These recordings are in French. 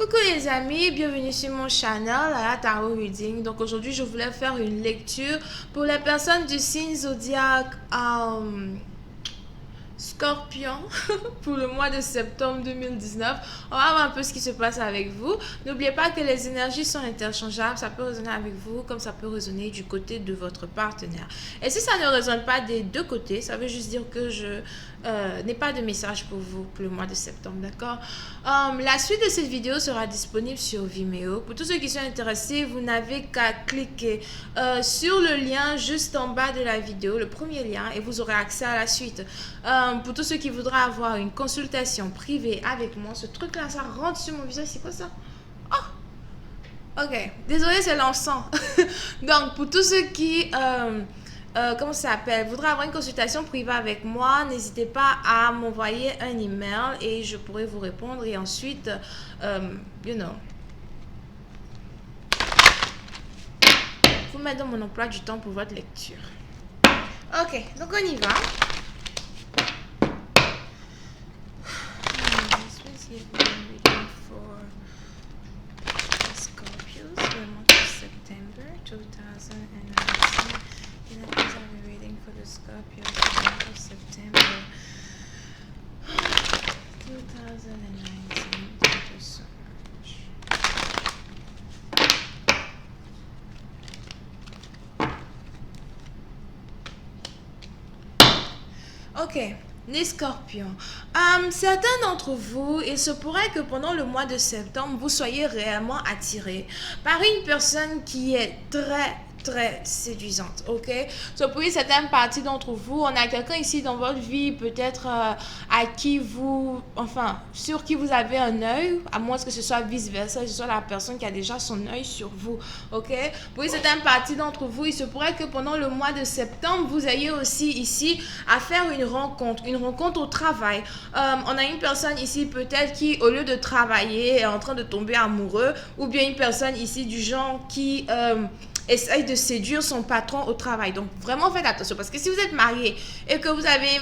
Coucou les amis, bienvenue sur mon channel à la Tarot Reading. Donc aujourd'hui je voulais faire une lecture pour les personnes du signe zodiaque Scorpion pour le mois de septembre 2019. On va voir un peu ce qui se passe avec vous. N'oubliez pas que les énergies sont interchangeables. Ça peut résonner avec vous comme ça peut résonner du côté de votre partenaire. Et si ça ne résonne pas des deux côtés, ça veut juste dire que je n'ai pas de message pour vous pour le mois de septembre, d'accord? La suite de cette vidéo sera disponible sur Vimeo. Pour tous ceux qui sont intéressés, vous n'avez qu'à cliquer sur le lien juste en bas de la vidéo, le premier lien, et vous aurez accès à la suite. Pour tous ceux qui voudraient avoir une consultation privée avec moi, ce truc là ça rentre sur mon visage, c'est quoi ça? Oh, ok, désolé, c'est l'encens. Donc pour tous ceux qui comment ça s'appelle, voudraient avoir une consultation privée avec moi, n'hésitez pas à m'envoyer un email et je pourrai vous répondre et ensuite vous mettre dans mon emploi du temps pour votre lecture. Ok, donc on y va. For Scorpios for the month of September 2019. And I will be reading for the Scorpios for the month of September 2019. Thank you so much. Ok. Les scorpions, certains d'entre vous, il se pourrait que pendant le mois de septembre, vous soyez réellement attirés par une personne qui est très séduisante, ok? So, pour une certaine partie d'entre vous, on a quelqu'un ici dans votre vie, peut-être à qui vous, enfin, sur qui vous avez un œil, à moins que ce soit vice-versa, que ce soit la personne qui a déjà son œil sur vous, ok? Pour une certaine partie d'entre vous, il se pourrait que pendant le mois de septembre, vous ayez aussi ici à faire une rencontre au travail. On a une personne ici peut-être qui, au lieu de travailler, est en train de tomber amoureux, ou bien une personne ici du genre qui essaye de séduire son patron au travail. Donc, vraiment, faites attention. Parce que si vous êtes marié et que vous avez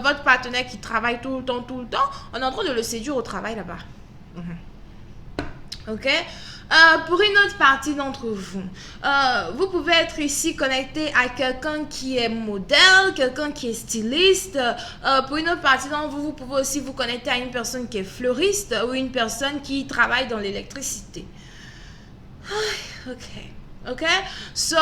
votre partenaire qui travaille tout le temps, on est en train de le séduire au travail là-bas. Ok? Pour une autre partie d'entre vous, vous pouvez être ici connecté à quelqu'un qui est modèle, quelqu'un qui est styliste. Pour une autre partie d'entre vous, vous pouvez aussi vous connecter à une personne qui est fleuriste ou une personne qui travaille dans l'électricité. Ok. Ok, so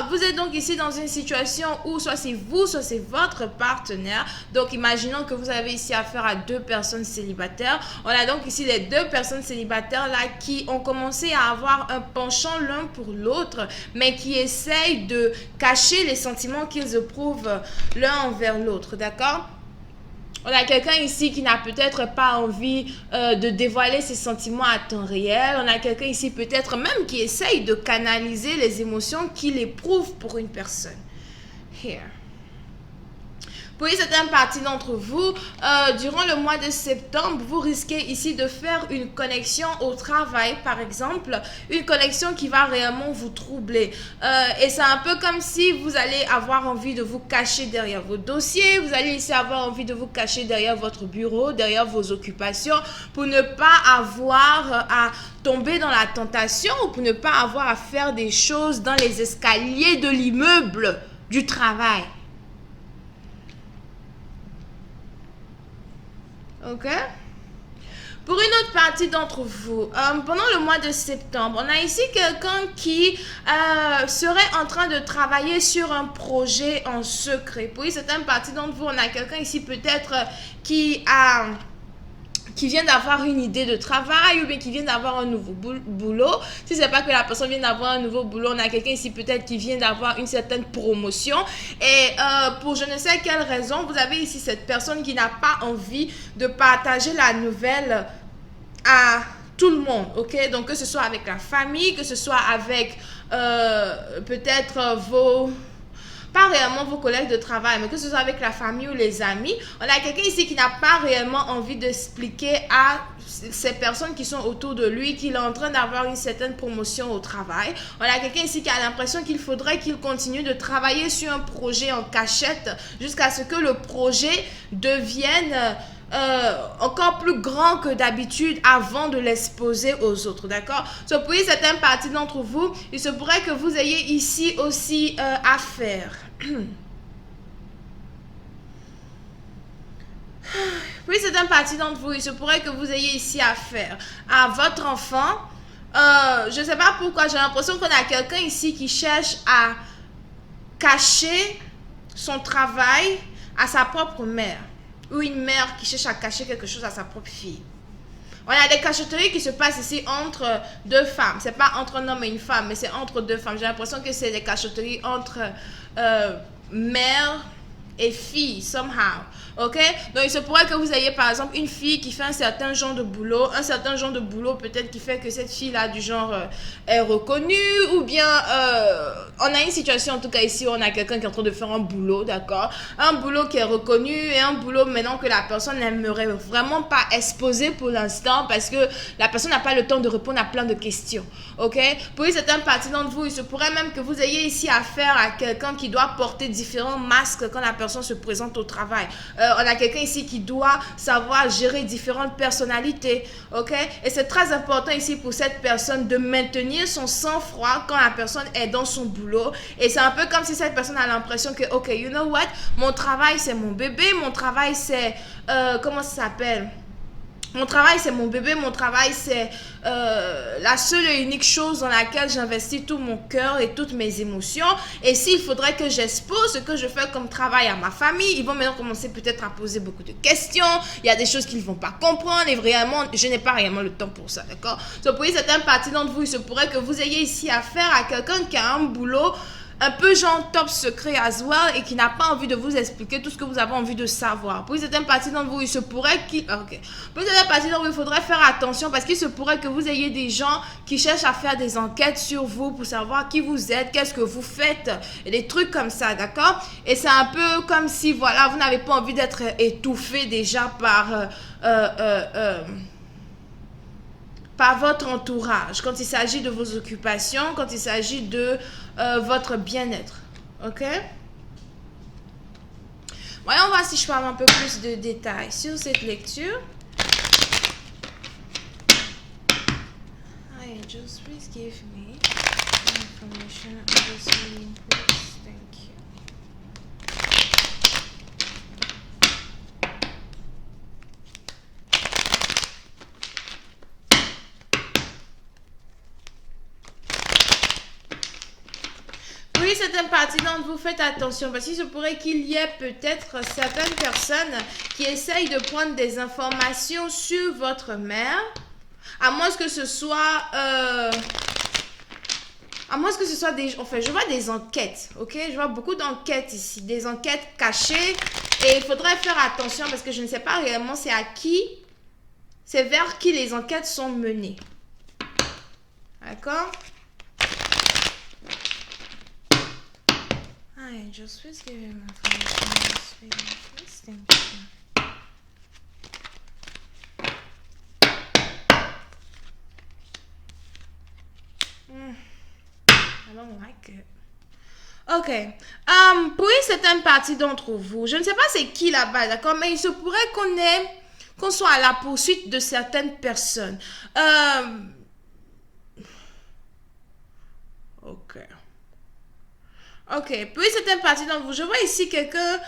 vous êtes donc ici dans une situation où soit c'est vous, soit c'est votre partenaire. Donc imaginons que vous avez ici affaire à deux personnes célibataires. On a donc ici les deux personnes célibataires là qui ont commencé à avoir un penchant l'un pour l'autre, mais qui essayent de cacher les sentiments qu'ils éprouvent l'un envers l'autre, d'accord? On a quelqu'un ici qui n'a peut-être pas envie de dévoiler ses sentiments à temps réel. On a quelqu'un ici peut-être même qui essaye de canaliser les émotions qu'il éprouve pour une personne. Here. Pour une certaine partie d'entre vous, durant le mois de septembre, vous risquez ici de faire une connexion au travail, par exemple, une connexion qui va réellement vous troubler. Et c'est un peu comme si vous allez avoir envie de vous cacher derrière vos dossiers, vous allez ici avoir envie de vous cacher derrière votre bureau, derrière vos occupations, pour ne pas avoir à tomber dans la tentation ou pour ne pas avoir à faire des choses dans les escaliers de l'immeuble du travail. Ok? Pour une autre partie d'entre vous, pendant le mois de septembre, on a ici quelqu'un qui serait en train de travailler sur un projet en secret. Pour une certaine partie d'entre vous, on a quelqu'un ici peut-être qui vient d'avoir une idée de travail ou bien qui vient d'avoir un nouveau boulot. Si c'est pas que la personne vient d'avoir un nouveau boulot, on a quelqu'un ici peut-être qui vient d'avoir une certaine promotion et pour je ne sais quelle raison, vous avez ici cette personne qui n'a pas envie de partager la nouvelle à tout le monde, ok? Donc que ce soit avec la famille, que ce soit avec peut-être pas réellement vos collègues de travail, mais que ce soit avec la famille ou les amis, on a quelqu'un ici qui n'a pas réellement envie d'expliquer à ces personnes qui sont autour de lui qu'il est en train d'avoir une certaine promotion au travail. On a quelqu'un ici qui a l'impression qu'il faudrait qu'il continue de travailler sur un projet en cachette jusqu'à ce que le projet devienne encore plus grand que d'habitude avant de l'exposer aux autres, d'accord? So, pour certaines parties d'entre vous, il se pourrait que vous ayez ici aussi affaire. Pour certaines parties d'entre vous, il se pourrait que vous ayez ici affaire à votre enfant. Je ne sais pas pourquoi, j'ai l'impression qu'on a quelqu'un ici qui cherche à cacher son travail à sa propre mère. Ou une mère qui cherche à cacher quelque chose à sa propre fille. On a des cachotteries qui se passent ici entre deux femmes. C'est pas entre un homme et une femme, mais c'est entre deux femmes. J'ai l'impression que c'est des cachotteries entre mère et fille, somehow. Ok? Donc, il se pourrait que vous ayez, par exemple, une fille qui fait un certain genre de boulot. Un certain genre de boulot, peut-être, qui fait que cette fille-là, du genre, est reconnue. Ou bien, on a une situation, en tout cas, ici, où on a quelqu'un qui est en train de faire un boulot, d'accord? Un boulot qui est reconnu et un boulot, maintenant, que la personne n'aimerait vraiment pas exposer pour l'instant parce que la personne n'a pas le temps de répondre à plein de questions. Ok? Pour une certaine partie d'entre vous, il se pourrait même que vous ayez ici affaire à quelqu'un qui doit porter différents masques quand la personne se présente au travail. On a quelqu'un ici qui doit savoir gérer différentes personnalités, ok? Et c'est très important ici pour cette personne de maintenir son sang-froid quand la personne est dans son boulot. Et c'est un peu comme si cette personne a l'impression que, ok, you know what? Mon travail, c'est mon bébé. Mon travail, c'est... comment ça s'appelle? Mon travail, c'est mon bébé. Mon travail, c'est la seule et unique chose dans laquelle j'investis tout mon cœur et toutes mes émotions. Et s'il faudrait que j'expose ce que je fais comme travail à ma famille, ils vont maintenant commencer peut-être à poser beaucoup de questions. Il y a des choses qu'ils ne vont pas comprendre. Et vraiment, je n'ai pas réellement le temps pour ça, d'accord? Donc, pour certaines parties d'entre vous, il se pourrait que vous ayez ici affaire à quelqu'un qui a un boulot un peu genre top secret as well et qui n'a pas envie de vous expliquer tout ce que vous avez envie de savoir. Pour certaines parties d'entre vous, il se pourrait qu'il... Ok. Pour certaines parties d'entre vous, il faudrait faire attention parce qu'il se pourrait que vous ayez des gens qui cherchent à faire des enquêtes sur vous pour savoir qui vous êtes, qu'est-ce que vous faites, et des trucs comme ça, d'accord? Et c'est un peu comme si, voilà, vous n'avez pas envie d'être étouffé déjà par votre entourage, quand il s'agit de vos occupations, quand il s'agit de votre bien-être. Ok? Voyons voir si je peux avoir un peu plus de détails sur cette lecture. Hi, just please give me information on this meeting, please. Thank you. Oui, certaines parties d'entre vous, faites attention parce qu'il se pourrait qu'il y ait peut-être certaines personnes qui essayent de prendre des informations sur votre mère, à moins que ce soit des... Enfin, je vois des enquêtes, ok? Je vois beaucoup d'enquêtes ici, des enquêtes cachées et il faudrait faire attention parce que je ne sais pas réellement c'est vers qui les enquêtes sont menées. D'accord? Hi, just please give him information. Thank you. I don't like it. Ok. Pour une certaine partie d'entre vous, je ne sais pas c'est qui là-bas, d'accord, mais il se pourrait qu'on soit à la poursuite de certaines personnes. Ok. Ok, puis certaines parties d'entre vous, je vois ici quelqu'un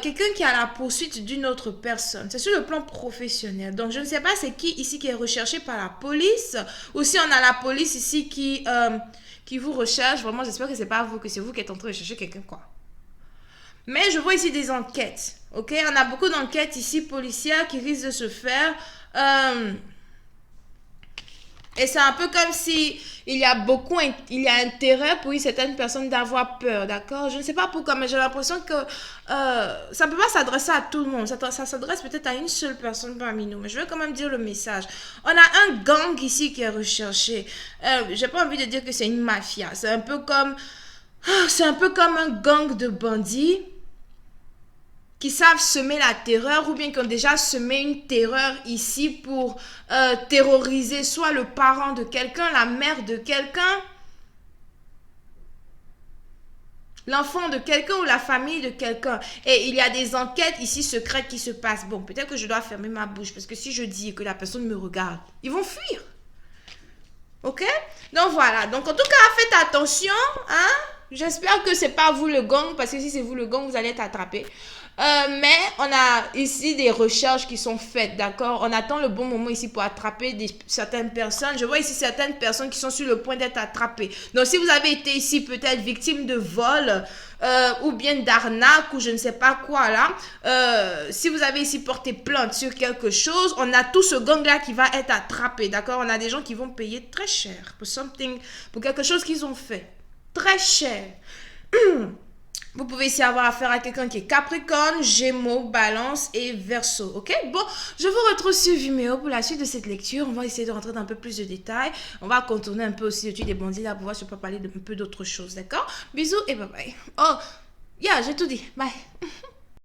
qui est à la poursuite d'une autre personne. C'est sur le plan professionnel. Donc, je ne sais pas c'est qui ici qui est recherché par la police. Ou si on a la police ici qui vous recherche. Vraiment, j'espère que c'est pas vous, que c'est vous qui êtes en train de chercher quelqu'un, quoi. Mais je vois ici des enquêtes. Ok, on a beaucoup d'enquêtes ici policières qui risquent de se faire. Et c'est un peu comme si il y a intérêt pour certaines personnes d'avoir peur, d'accord? Je ne sais pas pourquoi, mais j'ai l'impression que ça ne peut pas s'adresser à tout le monde. Ça s'adresse peut-être à une seule personne parmi nous, mais je vais quand même dire le message. On a un gang ici qui est recherché. J'ai pas envie de dire que c'est une mafia. C'est un peu comme un gang de bandits qui savent semer la terreur ou bien qui ont déjà semé une terreur ici pour terroriser soit le parent de quelqu'un, la mère de quelqu'un. l'enfant de quelqu'un ou la famille de quelqu'un. Et il y a des enquêtes ici secrètes qui se passent. Bon, peut-être que je dois fermer ma bouche parce que si je dis que la personne me regarde, ils vont fuir. Ok? Donc voilà. Donc en tout cas, faites attention. Hein? J'espère que c'est pas vous le gang parce que si c'est vous le gang, vous allez être attrapé. Mais on a ici des recherches qui sont faites, d'accord? On attend le bon moment ici pour attraper certaines personnes. Je vois ici certaines personnes qui sont sur le point d'être attrapées. Donc si vous avez été ici peut-être victime de vol ou bien d'arnaque ou je ne sais pas quoi là, si vous avez ici porté plainte sur quelque chose, on a tout ce gang-là qui va être attrapé, d'accord? On a des gens qui vont payer très cher pour quelque chose qu'ils ont fait. Très cher. Vous pouvez ici avoir affaire à quelqu'un qui est Capricorne, Gémeaux, Balance et Verseau. Ok? Bon, je vous retrouve sur Vimeo pour la suite de cette lecture. On va essayer de rentrer dans un peu plus de détails. On va contourner un peu aussi le truc des bandits là pour voir si on peut parler d'un peu d'autres choses. D'accord? Bisous et bye bye. Oh, yeah, j'ai tout dit. Bye.